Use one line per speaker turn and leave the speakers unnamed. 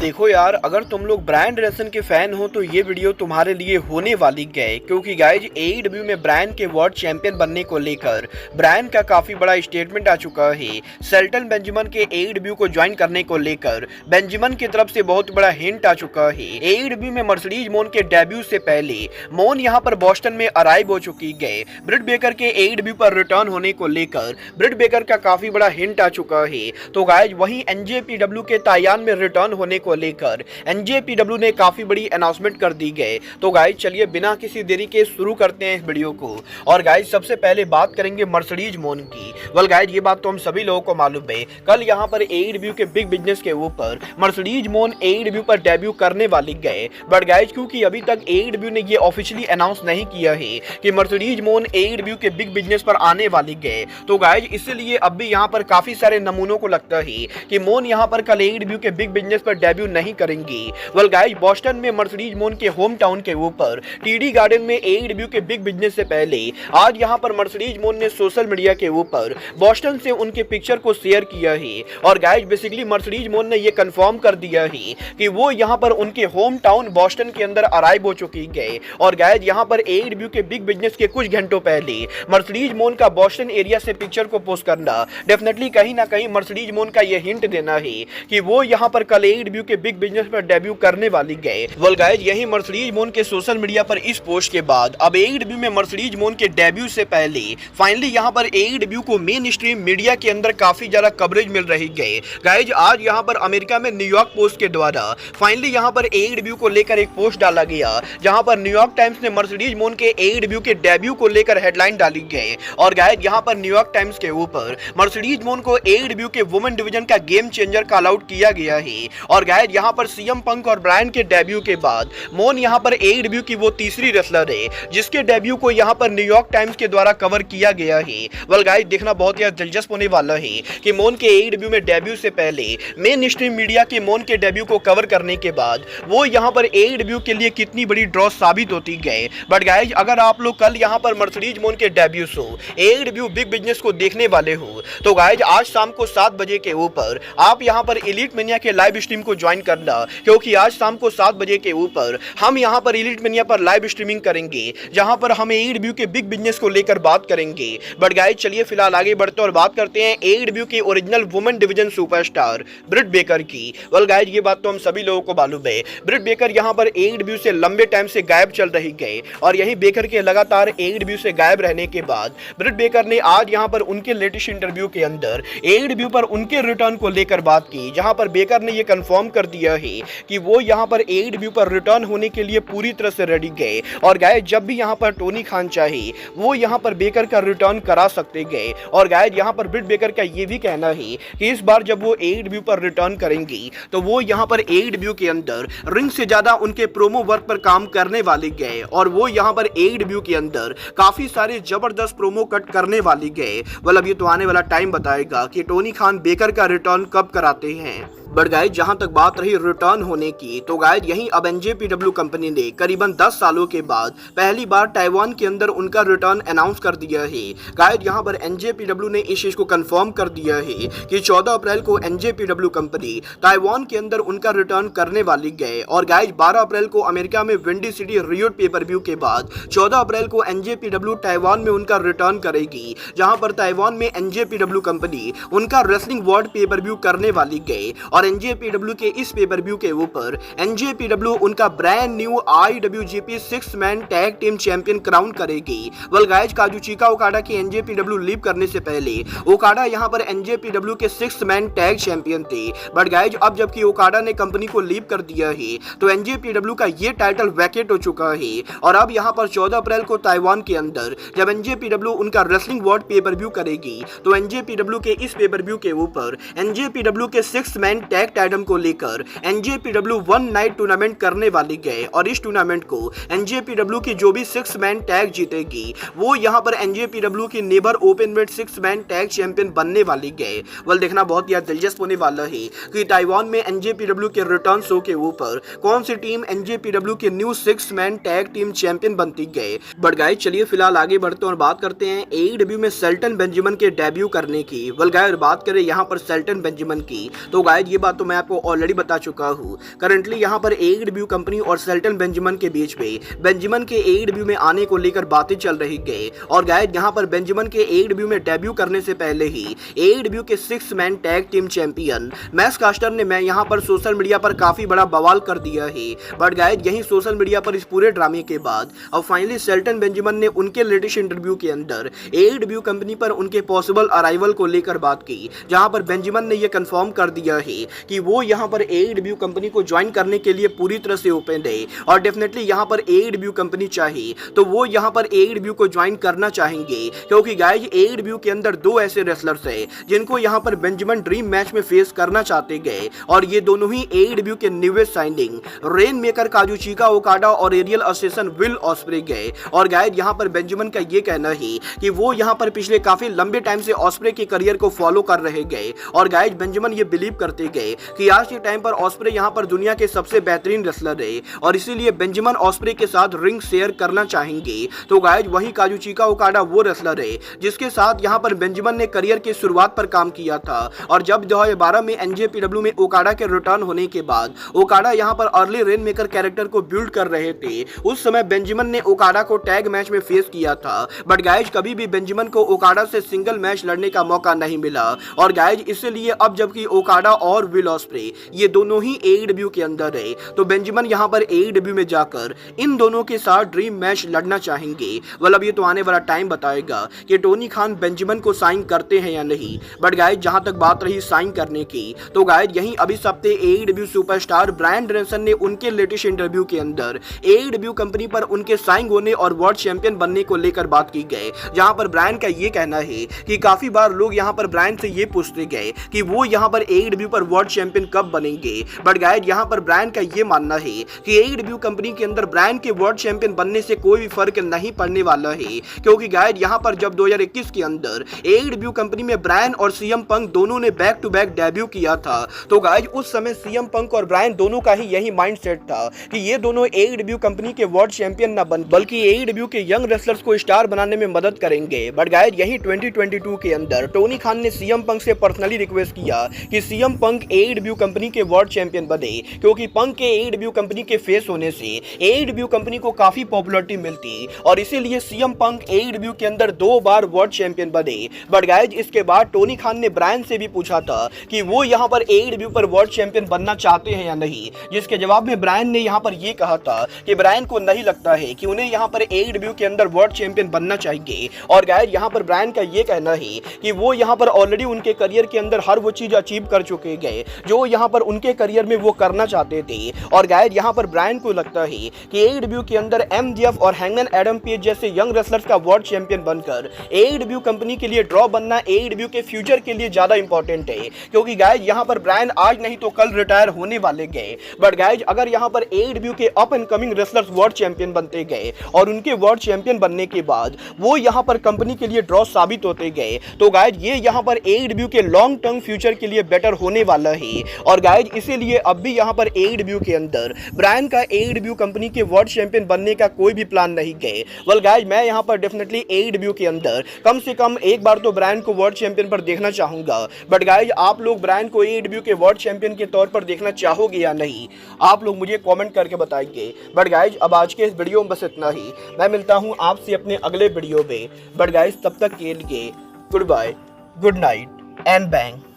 देखो यार, अगर तुम लोग ब्रायन डेनिसन के फैन हो तो ये वीडियो तुम्हारे लिए होने वाली है, क्योंकि गाइज एईडब्ल्यू में ब्रायन के वर्ल्ड चैंपियन बनने को लेकर ब्रायन का काफी बड़ा स्टेटमेंट आ चुका है। शेल्टन बेंजामिन के एईडब्ल्यू को ज्वाइन करने को लेकर बेंजामिन की तरफ से बहुत बड़ा हिंट आ चुका है। एईडब्ल्यू में मर्सिडीज मोन के डेब्यू से पहले मोन यहाँ पर बॉस्टन में अराइव हो चुकी है। ब्रिट बेकर के एईडब्ल्यू पर रिटर्न होने को लेकर ब्रिट बेकर का काफी बड़ा हिंट आ चुका है। तो गाइज वहीं एनजेपीडब्ल्यू के ताइवान में रिटर्न होने को लेकर एनजेपीडब्ल्यू ने काफी बड़ी अनाउंसमेंट कर दी है। तो गाइज चलिए बिना किसी देरी के शुरू करते हैं इस वीडियो को। और गाइज सबसे पहले बात करेंगे मर्सिडीज मोन की। वेल गाइज ये बात तो हम सभी लोगों को मालूम है, कल यहाँ पर एईडब्ल्यू के बिग बिजनेस के ऊपर मर्सिडीज मोन एईडब्ल्यू पर डेब्यू करने वाली है। बट गाइज क्योंकि अभी तक एईडब्ल्यू ने ये ऑफिशियली अनाउंस नहीं किया है कि मर्सिडीज मोन एईडब्ल्यू के बिग बिजनेस पर आने वाली है, तो गाइज इसलिए अब भी यहाँ पर काफी सारे नमूनों को लगता है कि मोन यहाँ पर कल एईडब्ल्यू के बिग बिजनेस पर डेब्यू नहीं करेंगी। वेल गाइज बॉस्टन में मर्सिडीज मोन के होम टाउन के ऊपर टीडी गार्डन में एईडब्ल्यू के बिग बिजनेस से पहले आज यहाँ पर मर्सिडीज मोन ने सोशल मीडिया के ऊपर बॉस्टन से उनके पिक्चर को शेयर किया है। और गाइज बेसिकली मर्सिडीज मोन ने ये कंफर्म कर दिया है कि वो यहाँ पर उनके होम टाउन बॉस्टन के अंदर अराइव हो चुकी है। और गाइज यहाँ पर एईडब्ल्यू के बिग बिजनेस के कुछ घंटों पहले मर्सिडीज मोन का बॉस्टन एरिया से पिक्चर को पोस्ट करना डेफिनेटली कहीं ना कहीं मर्सिडीज मोन का ये हिंट देना है कि वो यहाँ पर कल एईडब्ल्यू के बिग बिजनेस पर डेब्यू करने वाली है। वेल गाइज यही मर्सिडीज मोन के सोशल मीडिया पर इस पोस्ट के बाद अब एईडब्ल्यू में मर्सिडीज मोन के डेब्यू से पहले फाइनली यहाँ पर एईडब्ल्यू को मेन स्ट्रीम मीडिया के अंदर काफी ज्यादा कवरेज मिल रही है। गाइज आज यहाँ पर अमेरिका में न्यूयॉर्क पोस्ट के द्वारा फाइनली यहाँ पर एईडब्ल्यू को लेकर एक पोस्ट डाला गया, जहाँ पर न्यूयॉर्क टाइम्स ने मर्सिडीज मोन के एईडब्ल्यू के डेब्यू को लेकर हेडलाइन डाली गई। और गाइज यहाँ पर न्यूयॉर्क टाइम्स के ऊपर मर्सिडीज मोन को एईडब्ल्यू के वुमेन डिवीजन का गेम चेंजर कॉल आउट किया गया है। और गाइज यहाँ पर सीएम पंक और ब्रायन के डेब्यू के बाद मोन यहाँ पर एईडब्ल्यू की वो तीसरी रेसलर है जिसके डेब्यू को यहाँ पर न्यूयॉर्क टाइम्स के द्वारा कवर किया गया है। वेल गाइज देखना बहुत ही दिलचस्प होने वाला है कि मोन के एईडब्ल्यू में डेब्यू से पहले मेन स्ट्रीम मीडिया के मोन के डेब्यू को कवर करने के बाद वो यहाँ पर एईडब्ल्यू के लिए कितनी बड़ी ड्रॉ साबित होती है। बट गाइज अगर आप लोग कल यहाँ पर मर्सिडीज मोन के debut show AEW big business को देखने वाले हो तो गाइज आज शाम को 7 बजे के ऊपर आप यहाँ पर एलीट मेनिया के लाइव स्ट्रीम को ज्वाइन करना, क्योंकि आज शाम को 7 बजे के ऊपर हम यहाँ पर एलीट मेनिया पर लाइव स्ट्रीमिंग करेंगे, जहाँ पर हम एईडब्ल्यू के बिग बिजनेस को लेकर बात करेंगे। बट गाइज चलिए फिलहाल आगे बढ़ते और बात करते हैं एईडब्ल्यू के original women division superstar Britt Baker की। वेल गाइज ये बात तो हम सभी लोगों को मालूम है, ब्रिट बेकर यहाँ पर एईडब्ल्यू से लंबे टाइम से गायब चल रही है। और यही बेकर के लगातार एईडब्ल्यू से गायब रहने के बाद ब्रिट बेकर ने आज यहाँ पर उनके लेटेस्ट इंटरव्यू के अंदर एईडब्ल्यू पर उनके रिटर्न को लेकर बात की, जहां पर बेकर ने यह कंफर्म कर दिया है कि वो यहां पर एईडब्ल्यू पर रिटर्न होने के लिए पूरी तरह से रेडी गए। और गाइस जब भी यहां पर टोनी खान चाहे वो यहां पर बेकर का रिटर्न करा सकते गए। और गाइस यहां पर ब्रिट बेकर का ये भी कहना है कि इस बार जब वो एईडब्ल्यू पर रिटर्न करेंगी तो वो यहां पर एईडब्ल्यू के अंदर रिंग से ज्यादा उनके प्रोमो वर्क पर काम करने वाली गए। और वो यहां पर एईडब्ल्यू के अंदर काफी सारे जबरदस्त प्रोमो कट करने वाली गए। मतलब ये तो आने वाला टाइम बताएगा कि टोनी खान बेकर का रिटर्न कब कराते हैं। बट गाइज जहां तक बात रही रिटर्न होने की, तो गाइज यहीं अब एनजेपीडब्ल्यू कंपनी ने करीबन 10 सालों के बाद पहली बार ताइवान के अंदर उनका रिटर्न अनाउंस कर दिया है। गाइज यहां पर एनजेपीडब्ल्यू ने इस चीज को कंफर्म कर दिया है कि 14 अप्रैल को एनजेपीडब्ल्यू कंपनी ताइवान के अंदर उनका रिटर्न करने वाली है। और गाइज 12 अप्रैल को अमेरिका में windy city Riot pay per view के बाद 14 अप्रैल को एनजेपीडब्ल्यू ताइवान में उनका रिटर्न करेगी, जहां पर ताइवान में एनजेपीडब्ल्यू कंपनी उनका रेसलिंग वर्ल्ड पेपर व्यू करने वाली है। और एनजेपीडब्ल्यू के इस पेपर व्यू के ऊपर एनजेपीडब्ल्यू उनका brand new IWGP 6 man tag team champion crown करेगी। वेल गाइज काजुचिका ओकाडा की एनजेपीडब्ल्यू लीव करने से पहले ओकाडा यहां पर एनजेपीडब्ल्यू के 6 मैन टैग चैंपियन थे। बट गाइज अब जबकि ओकाडा ने कंपनी को लीव कर दिया है तो एनजेपीडब्ल्यू का ये टाइटल वैकेट हो चुका है। और अब यहां पर 14 अप्रैल को ताइवान के अंदर जब एनजेपीडब्ल्यू उनका रेसलिंग वर्ल्ड पेपर व्यू करेगी तो एनजेपीडब्ल्यू के इस पेपर व्यू के ऊपर एनजेपीडब्ल्यू के 6 मैन टैग टाइटल को लेकर एनजेपीडब्ल्यू वन नाइट टूर्नामेंट करने वाली है। और इस टूर्नामेंट को एनजेपीडब्ल्यू की जो भी 6 मैन टैग जीतेगी वो यहां पर एनजेपीडब्ल्यू की नेबर ओपनवेट 6 मैन टैग चैंपियन बनने वाली है। वेल देखना बहुत ही दिलचस्प होने वाला है कि ताइवान में एनजेपीडब्ल्यू के रिटर्न शो के ऊपर कौन सी टीम एनजेपीडब्ल्यू के new 6 man tag team champion बनती है। बट गाइस चलिए फिलहाल आगे बढ़ते हैं और बात करते हैं एईडब्ल्यू में शेल्टन बेंजामिन के डेब्यू करने की। वेल गाइस बात करें यहां पर शेल्टन बेंजामिन की तो गाइस ये बात तो मैं आपको ऑलरेडी ऑलरेडी बता चुका हूँ। करंटली यहाँ पर AEW कंपनी और शेल्टन बेंजामिन के बीच में बेंजामिन के AEW में आने को लेकर बातें चल रही गई और गाइस यहाँ पर बेंजामिन के AEW में डेब्यू करने से पहले ही AEW के 6 man tag team champion Max Caster ने यहाँ पर सोशल मीडिया पर काफी बड़ा बवाल कर दिया है। बट गाइस यही सोशल मीडिया पर इस पूरे ड्रामे के बाद अब फाइनली शेल्टन बेंजामिन ने उनके लेटेस्ट इंटरव्यू के अंदर AEW कंपनी पर उनके पॉसिबल अराइवल को लेकर बात की, जहां पर बेंजामिन ने यह कंफर्म कर दिया है कि वो यहां पर AEW कंपनी को ज्वाइन करने के लिए पूरी तरह से ओपन है और डेफिनेटली यहां पर AEW कंपनी चाहे तो वो यहां पर AEW को ज्वाइन करना चाहेंगे, क्योंकि गाइस AEW के अंदर दो ऐसे रेसलर्स हैं जिनको यहां पर बेंजामिन ड्रीम मैच में फेस करना चाहते गए और ये दोनों ही AEW के newest signing rainmaker Kazuchika Okada और एरियल असेसन विल ऑस्प्रे गए। और गाइस यहां पर बेंजामिन का ये कहना है कि वो यहां पर पिछले काफी लंबे टाइम से ऑस्प्रे के करियर को फॉलो कर रहे गए और गाइस बेंजामिन ये बिलीव करते गए कि आज के टाइम पर ऑस्प्रे यहां पर दुनिया के सबसे बेहतरीन रेसलर है और इसीलिए बेंजामिन ऑस्प्रे के साथ रिंग शेयर करना चाहेंगे। तो गाइस वही काजुचिका ओकाडा वो रेसलर है जिसके साथ यहां पर बेंजामिन ने करियर की शुरुआत पर काम किया था और जब 2012 में NJPW में ओकाडा के रिटर्न होने के बाद ओकाडा यहां पर अर्ली रेन मेकर कैरेक्टर को बिल्ड कर रहे थे, उस समय बेंजामिन ने ओकाडा को टैग मैच में फेस किया था। बट गाइस कभी भी बेंजामिन को ओकाडा से सिंगल मैच लड़ने का मौका नहीं मिला और गाइस इसलिए अब जबकि ओकाडा और विल ऑस्प्रे ये दोनों ही AEW के अंदर है तो बेंजामिन यहां पर AEW में जाकर इन दोनों के साथ ड्रीम मैच लड़ना चाहेंगे। अब ये तो आने वाला टाइम बताएगा कि टोनी खान बेंजामिन को साइन करते हैं या नहीं। बट गाइस जहां तक बात रही साइन करने की तो गाइस यही अभी हफ्ते AEW सुपरस्टार ब्रायन डेनियल्सन ने उनके लेटेस्ट इंटरव्यू के अंदर AEW कंपनी पर उनके साइन होने और वर्ल्ड चैंपियन बनने को लेकर बात की गई, जहां पर ब्रायन का ये कहना है कि काफी बार लोग यहां पर ब्रायन से ये पूछते गए कि वो यहां पर AEW पर वर्ल्ड चैंपियन कब बनेंगे। बट गाइस यहां पर ब्रायन का ये मानना है कि AEW कंपनी के अंदर ब्रायन के वर्ल्ड चैंपियन बनने से कोई भी फर्क नहीं पड़ने वाला है, क्योंकि गाइस यहां पर जब 2021 के अंदर AEW कंपनी में ब्रायन और CM पंक दोनों ने बैक टू बैक डेब्यू किया था तो गाइस उस समय CM पंक और ब्रायन दोनों का ही यही माइंडसेट था कि ये दोनों AEW कंपनी के वर्ल्ड चैंपियन न बन बल्कि AEW के यंग रेसलर्स को स्टार बनाने में मदद करेंगे। बट गाइस यही 2022 के अंदर टोनी खान ने CM पंक से पर्सनली रिक्वेस्ट किया कि CM पंक AEW कंपनी के वर्ल्ड चैंपियन बने, क्योंकि पंक के AEW कंपनी के फेस होने से AEW कंपनी को काफी पॉपुलैरिटी मिलती और इसीलिए CM पंक AEW के अंदर 2 बार वर्ल्ड चैंपियन बने। बट गाइस इसके बाद टोनी खान ने ब्रायन से भी पूछा था कि वो यहाँ पर AEW पर वर्ल्ड चैंपियन बनना चाहते हैं या नहीं, जिसके जवाब में ब्रायन ने यहाँ पर ये कहा था कि ब्रायन को नहीं लगता है कि उन्हें यहाँ पर AEW के अंदर वर्ल्ड चैंपियन बनना चाहिए। और गाइस यहाँ पर ब्रायन का ये कहना है कि वो यहाँ पर ऑलरेडी उनके करियर के अंदर हर वो चीज अचीव कर चुके गए जो यहाँ पर उनके करियर में वो करना चाहते थे। और गाइस यहाँ पर ब्रायन को लगता है कि AEW के अंदर MJF और हैंगमैन एडम पेज जैसे यंग रेसलर्स का वर्ल्ड चैंपियन बनकर AEW कंपनी के लिए ड्रॉ बनना AEW के फ्यूचर के लिए ज्यादा इंपॉर्टेंट है, क्योंकि गाइस यहाँ पर ब्रायन आज नहीं तो कल रिटायर होने वाले गए। बट गाइस अगर यहाँ पर AEW के up and coming wrestlers world champion बनते गए और उनके वर्ल्ड चैंपियन बनने के बाद वो यहाँ पर कंपनी के लिए ड्रॉ साबित होते गए तो गाइस ये यहाँ पर AEW के लॉन्ग टर्म फ्यूचर के लिए बेटर होने वाला है। और गाइस इसीलिए अब भी यहाँ पर AEW के अंदर ब्रायन का AEW कंपनी के वर्ल्ड चैंपियन बनने का कोई भी प्लान नहीं गए। वेल गाइस मैं यहाँ पर डेफिनेटली AEW के अंदर कम से कम एक बार तो ब्रायन को वर्ल्ड चैंपियन पर देखना चाहूंगा। बट गाइस आप लोग ब्रायन को AEW के वर्ल्ड चैंपियन के तौर पर देखना चाहोगे या नहीं, आप लोग मुझे कमेंट करके बताइए। बट गाइस अब आज के इस वीडियो में बस इतना ही, मैं मिलता हूं आपसे अपने अगले वीडियो में। बट गाइस तब तक के लिए goodbye, good night and bang.